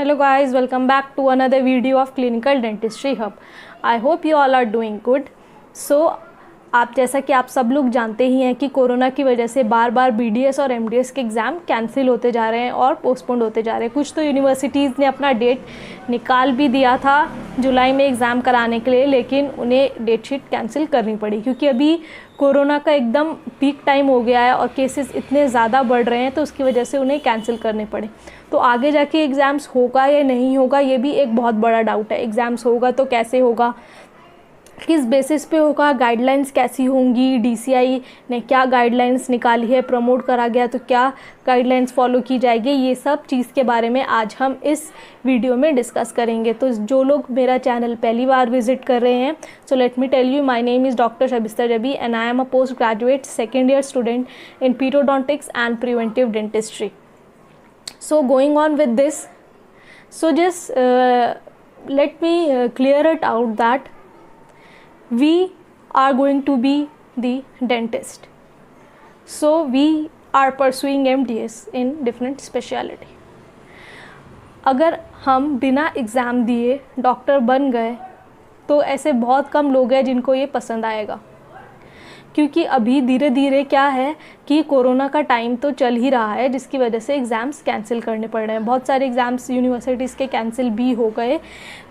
Hello guys, welcome back to another video of Clinical Dentistry Hub. I hope you all are doing good. So आप जैसा कि आप सब लोग जानते ही हैं कि कोरोना की वजह से बार बार BDS और MDS के एग्ज़ाम कैंसिल होते जा रहे हैं और पोस्टपोन्ड होते जा रहे हैं। कुछ तो यूनिवर्सिटीज़ ने अपना डेट निकाल भी दिया था जुलाई में एग्ज़ाम कराने के लिए, लेकिन उन्हें डेट शीट कैंसिल करनी पड़ी क्योंकि अभी कोरोना का एकदम पीक टाइम हो गया है और केसेस इतने ज़्यादा बढ़ रहे हैं, तो उसकी वजह से उन्हें कैंसिल करने पड़े। तो आगे जाके एग्ज़ाम्स होगा या नहीं होगा, ये भी एक बहुत बड़ा डाउट है। एग्ज़ाम्स होगा तो कैसे होगा, किस बेसिस पे होगा, गाइडलाइंस कैसी होंगी, DCI ने क्या गाइडलाइंस निकाली है, प्रमोट करा गया तो क्या गाइडलाइंस फॉलो की जाएगी, ये सब चीज़ के बारे में आज हम इस वीडियो में डिस्कस करेंगे। तो जो लोग मेरा चैनल पहली बार विजिट कर रहे हैं, so let me tell you, my name is doctor Shabista Jabi and I am a post graduate second year student in periodontics and preventive dentistry. So going on with this, so just let me clear it out that we are going to be the dentist. So we are pursuing MDS in different specialty. अगर हम बिना exam दिए doctor बन गए तो ऐसे बहुत कम लोग हैं जिनको ये पसंद आएगा, क्योंकि अभी धीरे धीरे क्या है कि कोरोना का टाइम तो चल ही रहा है, जिसकी वजह से एग्ज़ाम्स कैंसिल करने पड़ रहे हैं। बहुत सारे एग्ज़ाम्स यूनिवर्सिटीज़ के कैंसिल भी हो गए।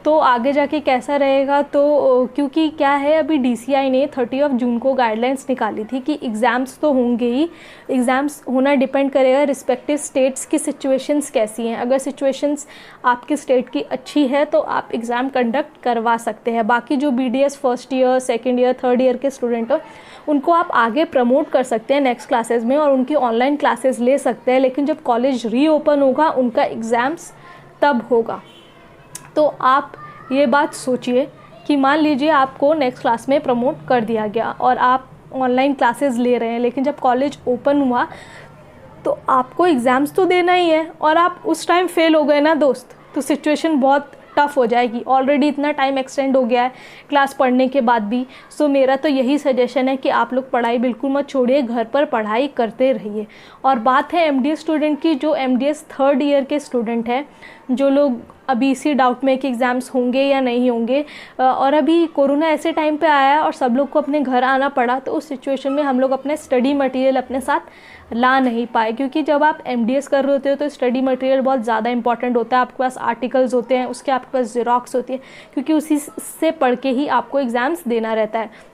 तो आगे जाके कैसा रहेगा, तो क्योंकि क्या है, अभी DCI ने 30 जून को गाइडलाइंस निकाली थी कि एग्ज़ाम्स तो होंगे ही। एग्ज़ाम्स होना डिपेंड करेगा रिस्पेक्टिव स्टेट्स की सिचुएशंस कैसी हैं। अगर सिचुएशंस आपके स्टेट की अच्छी है तो आप एग्ज़ाम कंडक्ट करवा सकते हैं। बाकी जो BDS first year, second year, third year के स्टूडेंट हो, उनको आप आगे प्रमोट कर सकते हैं नेक्स्ट क्लासेस में और उनकी ऑनलाइन क्लासेस ले सकते हैं। लेकिन जब कॉलेज रीओपन होगा, उनका एग्ज़ाम्स तब होगा। तो आप ये बात सोचिए कि मान लीजिए आपको नेक्स्ट क्लास में प्रमोट कर दिया गया और आप ऑनलाइन क्लासेस ले रहे हैं, लेकिन जब कॉलेज ओपन हुआ तो आपको एग्ज़ाम्स तो देना ही है और आप उस टाइम फेल हो गए ना दोस्त, तो सिचुएशन बहुत टफ हो जाएगी। ऑलरेडी इतना टाइम एक्सटेंड हो गया है क्लास पढ़ने के बाद भी। सो मेरा तो यही सजेशन है कि आप लोग पढ़ाई बिल्कुल मत छोड़िए, घर पर पढ़ाई करते रहिए। और बात है MDS स्टूडेंट की, जो MDS थर्ड ईयर के स्टूडेंट हैं, जो लोग अभी इसी डाउट में कि एग्ज़ाम्स होंगे या नहीं होंगे, और अभी कोरोना ऐसे टाइम पे आया है और सब लोग को अपने घर आना पड़ा, तो उस सिचुएशन में हम लोग अपने स्टडी मटेरियल अपने साथ ला नहीं पाए। क्योंकि जब आप MDS कर रहे होते हो तो स्टडी मटेरियल बहुत ज़्यादा इंपॉर्टेंट होता है। आपके पास आर्टिकल्स होते हैं, उसके आपके पास ज़ेरॉक्स होती है, क्योंकि उसी से पढ़ के ही आपको एग्ज़ाम्स देना रहता है।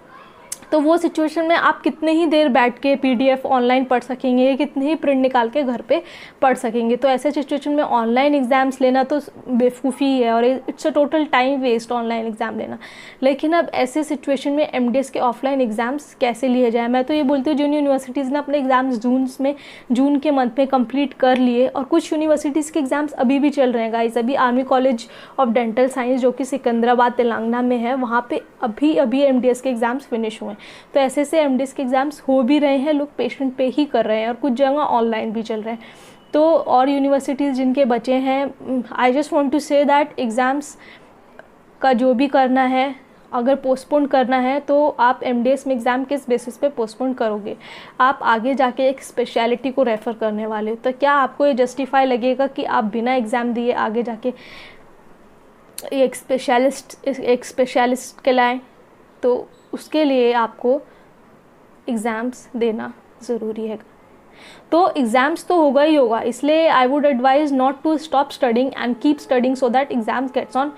तो वो सिचुएशन में आप कितने ही देर बैठ के PDF ऑनलाइन पढ़ सकेंगे, कितने ही प्रिंट निकाल के घर पे पढ़ सकेंगे। तो ऐसे सिचुएशन में ऑनलाइन एग्ज़ाम्स लेना तो बेवकूफ़ी है और it's a total time waste online exam लेना। लेकिन अब ऐसे सिचुएशन में MDS के ऑफलाइन एग्ज़ाम्स कैसे लिए जाए, मैं तो ये बोलती हूँ जिन यूनिवर्सिटीज़ ने अपने एग्ज़ाम्स जून के मंथ में कंप्लीट कर लिए, और कुछ यूनिवर्सिटीज़ के एग्ज़ाम्स अभी भी चल रहे हैं गाइस। अभी army college of dental science जो कि सिकंदराबाद तेलंगाना में है, वहाँ पे अभी MDS के एग्ज़ाम्स फिनिश हुए हैं। तो ऐसे से MDS के एग्ज़ाम्स हो भी रहे हैं, लोग पेशेंट पे ही कर रहे हैं और कुछ जगह ऑनलाइन भी चल रहे हैं। तो और यूनिवर्सिटीज़ जिनके बचे हैं, I just want to say that exams का जो भी करना है, अगर पोस्टपोन करना है तो आप MDS में एग्ज़ाम किस बेसिस पे पोस्टपोन करोगे? आप आगे जाके एक स्पेशलिटी को रेफ़र करने वाले हो, तो क्या आपको ये जस्टिफाई लगेगा कि आप बिना एग्ज़ाम दिए आगे जाके एक स्पेशलिस्ट कहलाएं? तो उसके लिए आपको एग्ज़ाम्स देना ज़रूरी है। तो एग्ज़ाम्स तो होगा ही होगा, इसलिए I would advise not to stop studying and keep studying so that exams gets on.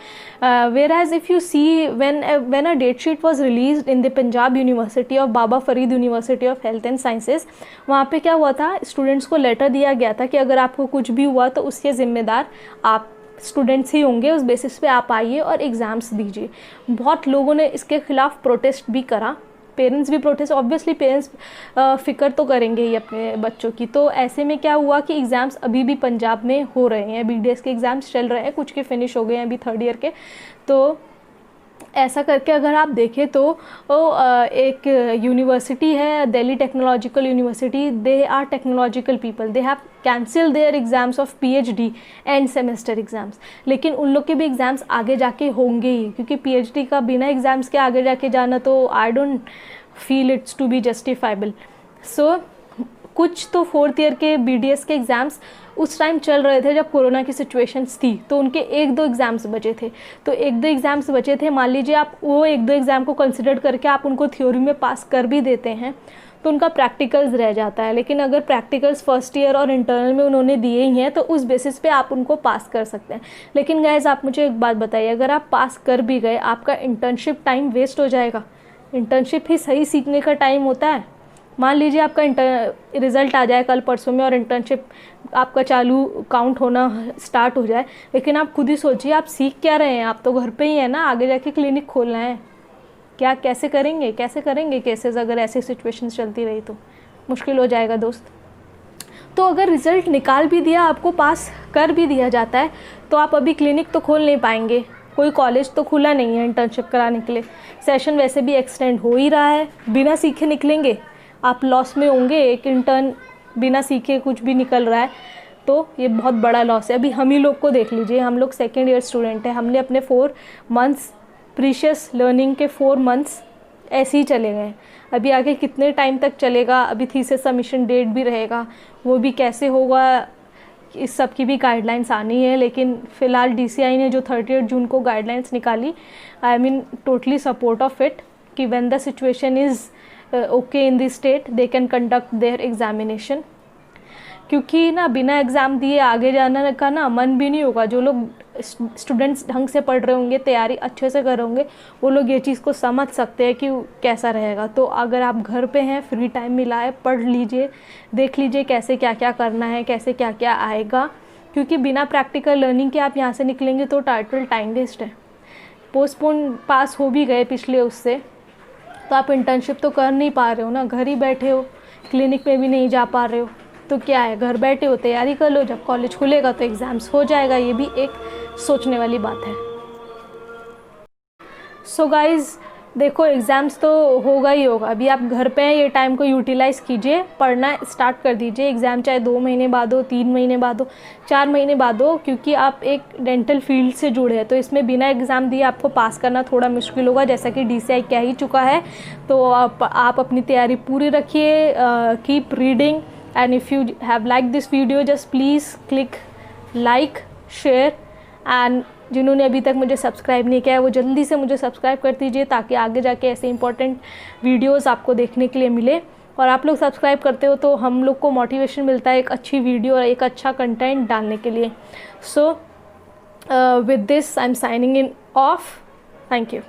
Whereas if you see when a date sheet was released in the Punjab university of Baba Farid university of health and sciences, वहाँ पे क्या हुआ था, students को letter दिया गया था कि अगर आपको कुछ भी हुआ तो उसके ज़िम्मेदार आप स्टूडेंट्स ही होंगे, उस बेसिस पे आप आइए और एग्ज़ाम्स दीजिए। बहुत लोगों ने इसके खिलाफ प्रोटेस्ट भी करा, पेरेंट्स भी प्रोटेस्ट, ऑब्वियसली पेरेंट्स फ़िक्र तो करेंगे ही अपने बच्चों की। तो ऐसे में क्या हुआ कि एग्ज़ाम्स अभी भी पंजाब में हो रहे हैं, BDS के एग्ज़ाम्स चल रहे हैं, कुछ के फिनिश हो गए हैं अभी थर्ड ईयर के। तो ऐसा करके अगर आप देखें तो एक यूनिवर्सिटी है Delhi technological university, they are technological people, they have cancel their exams of PhD and semester exams. लेकिन उन लोग के भी एग्ज़ाम्स आगे जाके होंगे ही, क्योंकि PhD का बिना एग्ज़ाम्स के आगे जाके जाना तो I don't feel it's to be justifiable. So कुछ तो फोर्थ ईयर के BDS के एग्ज़ाम्स उस टाइम चल रहे थे जब कोरोना की सिचुएशंस थी, तो उनके 1-2 एग्ज़ाम्स बचे थे। तो 1-2 एग्ज़ाम्स बचे थे, मान लीजिए आप वो 1-2 एग्ज़ाम को कंसिडर करके आप उनको थ्योरी में पास कर भी देते हैं तो उनका प्रैक्टिकल्स रह जाता है। लेकिन अगर प्रैक्टिकल्स फर्स्ट ईयर और इंटरनल में उन्होंने दिए ही हैं तो उस बेसिस पे आप उनको पास कर सकते हैं। लेकिन गाइस आप मुझे एक बात बताइए, अगर आप पास कर भी गए, आपका इंटर्नशिप टाइम वेस्ट हो जाएगा। इंटर्नशिप ही सही सीखने का टाइम होता है। मान लीजिए आपका रिज़ल्ट आ जाए कल परसों में और इंटर्नशिप आपका चालू काउंट होना स्टार्ट हो जाए, लेकिन आप खुद ही सोचिए आप सीख क्या रहे हैं। आप तो घर पे ही हैं ना, आगे जाके क्लिनिक खोलना है, क्या कैसे करेंगे केसेस? अगर ऐसी सिचुएशंस चलती रही तो मुश्किल हो जाएगा दोस्त। तो अगर रिज़ल्ट निकाल भी दिया, आपको पास कर भी दिया जाता है, तो आप अभी क्लिनिक तो खोल नहीं पाएंगे, कोई कॉलेज तो खुला नहीं है इंटर्नशिप कराने के लिए। सेशन वैसे भी एक्सटेंड हो ही रहा है, बिना सीखे निकलेंगे आप लॉस में होंगे। एक इंटर्न बिना सीखे कुछ भी निकल रहा है तो ये बहुत बड़ा लॉस है। अभी हम ही लोग को देख लीजिए, हम लोग सेकेंड ईयर स्टूडेंट हैं, हमने अपने 4 मंथ्स प्रीशियस लर्निंग के 4 मंथ्स ऐसे ही चले गए। अभी आगे कितने टाइम तक चलेगा, अभी थीसिस सबमिशन डेट भी रहेगा, वो भी कैसे होगा, इस सब की भी गाइडलाइंस आनी है। लेकिन फ़िलहाल DCI ने जो 30 जून को गाइडलाइंस निकाली, I mean totally support of it, कि when the situation is okay in the state they can conduct their examination. क्योंकि ना बिना एग्ज़ाम दिए आगे जाने का ना मन भी नहीं होगा। जो लोग स्टूडेंट्स ढंग से पढ़ रहे होंगे, तैयारी अच्छे से कर रहे होंगे, वो लोग ये चीज़ को समझ सकते हैं कि कैसा रहेगा। तो अगर आप घर पे हैं, फ्री टाइम मिला है, पढ़ लीजिए, देख लीजिए कैसे क्या क्या करना है, कैसे क्या क्या आएगा। क्योंकि बिना प्रैक्टिकल लर्निंग के आप यहाँ से निकलेंगे तो टोटल टाइम वेस्ट है। पोस्टपोन पास हो भी गए पिछले उससे, तो आप इंटर्नशिप तो कर नहीं पा रहे हो ना, घर ही बैठे हो, क्लिनिक में भी नहीं जा पा रहे हो, तो क्या है, घर बैठे हो तैयारी कर लो, जब कॉलेज खुलेगा तो एग्ज़ाम्स हो जाएगा। ये भी एक सोचने वाली बात है। सो गाइज़ देखो, एग्ज़ाम्स तो होगा ही होगा। अभी आप घर पे हैं, ये टाइम को यूटिलाइज़ कीजिए, पढ़ना स्टार्ट कर दीजिए। एग्ज़ाम चाहे 2 महीने बाद हो, 3 महीने बाद हो, 4 महीने बाद हो, क्योंकि आप एक डेंटल फील्ड से जुड़े हैं, तो इसमें बिना एग्ज़ाम दिए आपको पास करना थोड़ा मुश्किल होगा, जैसा कि DCI कह ही चुका है। तो आप अपनी तैयारी पूरी रखिए, keep reading, and if you have liked this video just please click like, share and जिन्होंने अभी तक मुझे सब्सक्राइब नहीं किया है वो जल्दी से मुझे सब्सक्राइब कर दीजिए, ताकि आगे जाके ऐसे इंपॉर्टेंट वीडियोस आपको देखने के लिए मिले। और आप लोग सब्सक्राइब करते हो तो हम लोग को मोटिवेशन मिलता है एक अच्छी वीडियो और एक अच्छा कंटेंट डालने के लिए। So with this I am signing in of. Thank you.